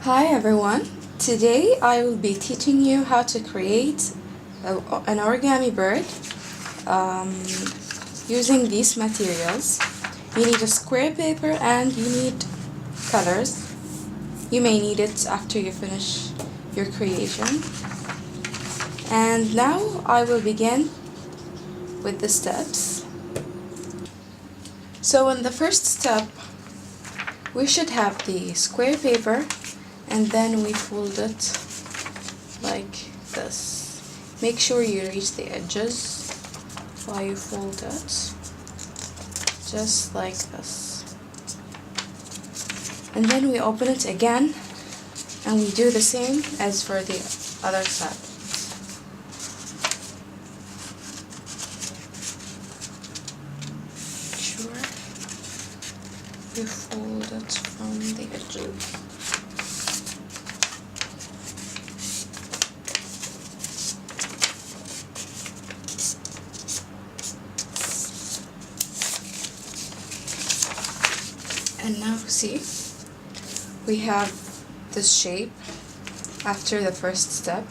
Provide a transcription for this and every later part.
Hi everyone! Today I will be teaching you how to create an origami bird using these materials. You need a square paper and you need colors. You may need it after you finish your creation. And now I will begin with the steps. So in the first step, we should have the square paper, and then we fold it like this. Make sure you reach the edges while you fold it, just like this. And then we open it again, and we do the same as for the other side. Make sure you fold it from the edges. And now see, we have this shape after the first step.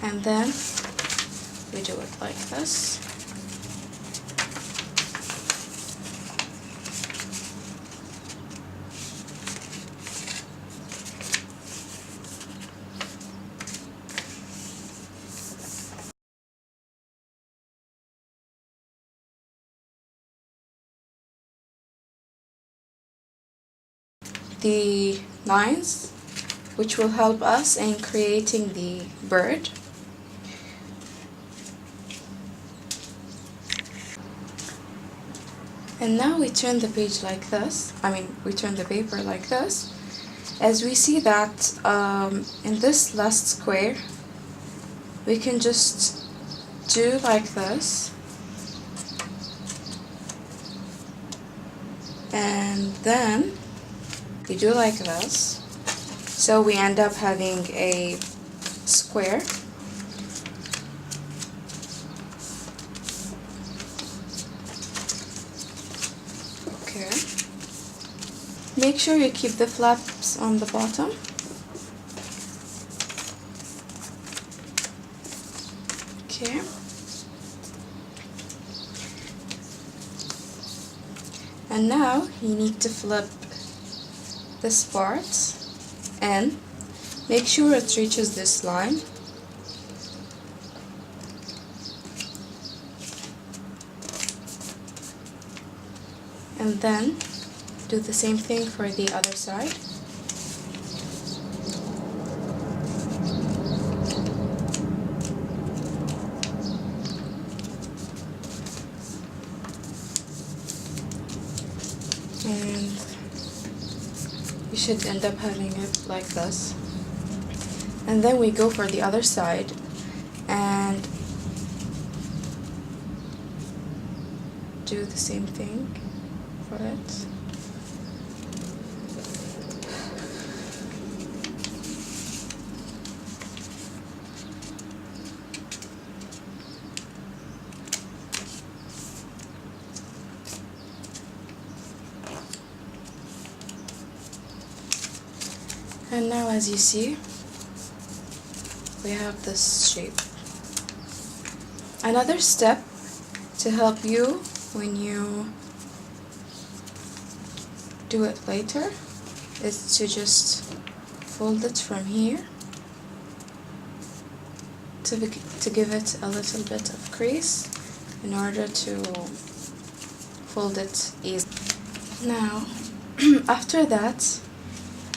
And then we do it like this. The lines which will help us in creating the bird. And now we turn the page like this, we turn the paper like this, as we see that in this last square, we can just do like this, and then we do like this, so we end up having a square. Okay. Make sure you keep the flaps on the bottom. Okay. And now you need to flip this part and make sure it reaches this line. And then do the same thing for the other side. And you should end up having it like this. And then we go for the other side and do the same thing for it. And now, as you see, we have this shape. Another step to help you when you do it later is to just fold it from here to give it a little bit of crease in order to fold it easily. Now, after that,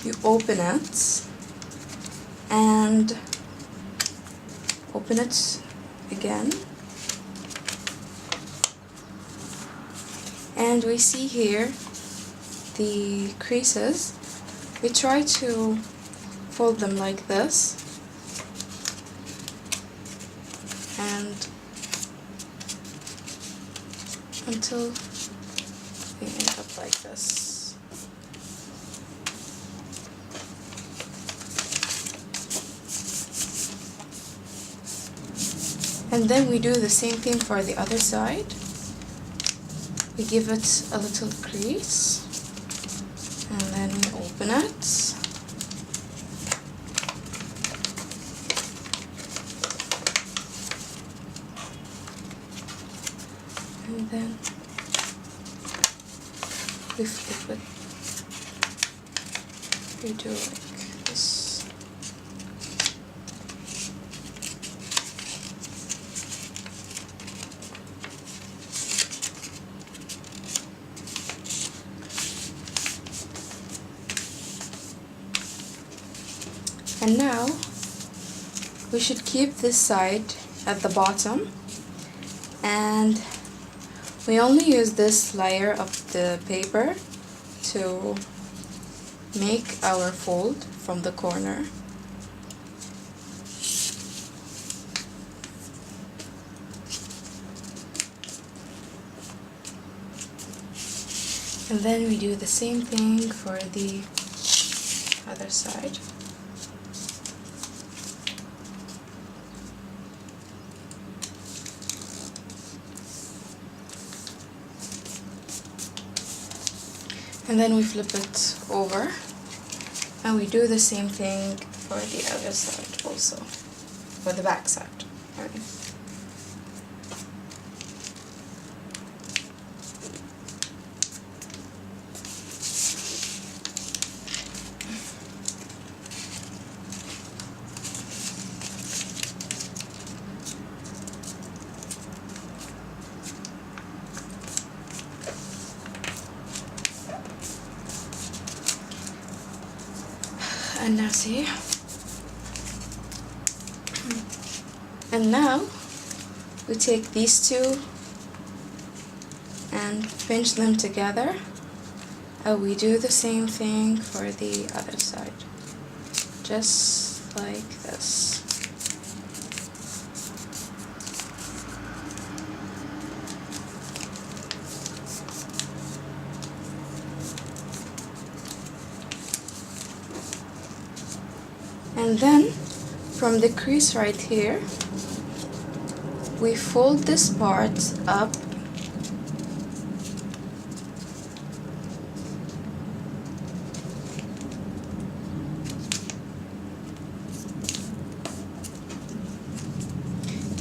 you open it and open it again, and we see here the creases. We try to fold them like this and until they end up like this. And then we do the same thing for the other side. We give it a little crease and then we open it. And then we flip it. We do like this. And now we should keep this side at the bottom, and we only use this layer of the paper to make our fold from the corner. And then we do the same thing for the other side. And then we flip it over and we do the same thing for the other side also, for the back side. And now see, and now we take these two and pinch them together, and we do the same thing for the other side, just like this. And then from the crease right here, we fold this part up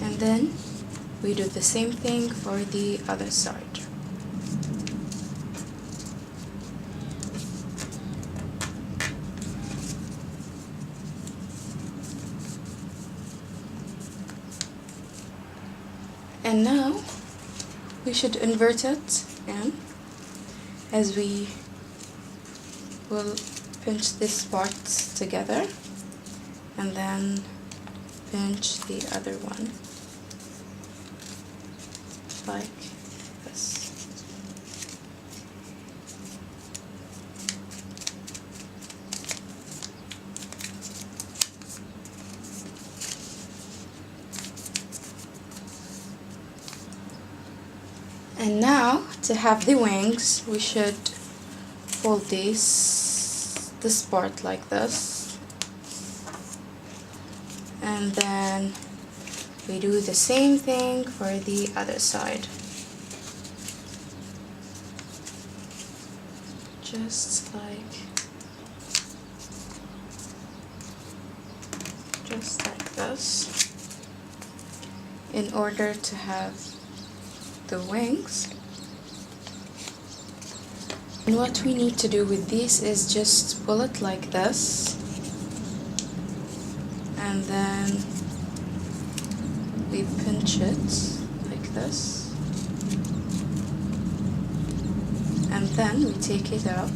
and then we do the same thing for the other side. And now we should invert it in, as we will pinch this part together and then pinch the other one like this. And now, to have the wings, we should fold this part like this, and then we do the same thing for the other side, just like this, in order to have the wings. And what we need to do with these is just pull it like this, and then we pinch it like this, and then we take it up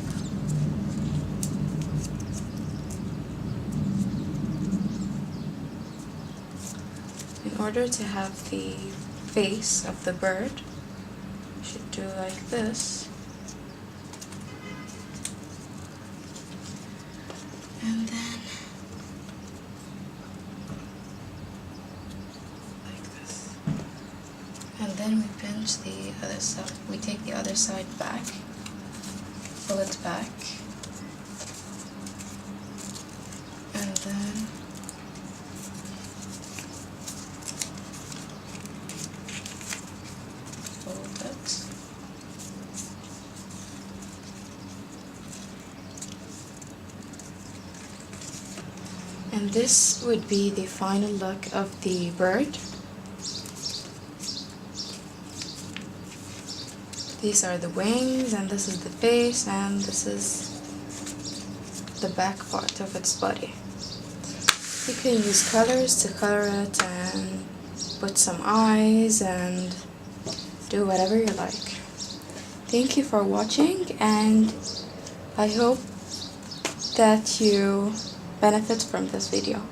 in order to have the face of the bird. We should do like this, and then like this. then we pinch the other side. We take the other side back, pull it back, and then fold it. And this would be the final look of the bird. These are the wings, and this is the face, and this is the back part of its body. You can use colors to color it and put some eyes and do whatever you like. Thank you for watching, and I hope that you benefit from this video.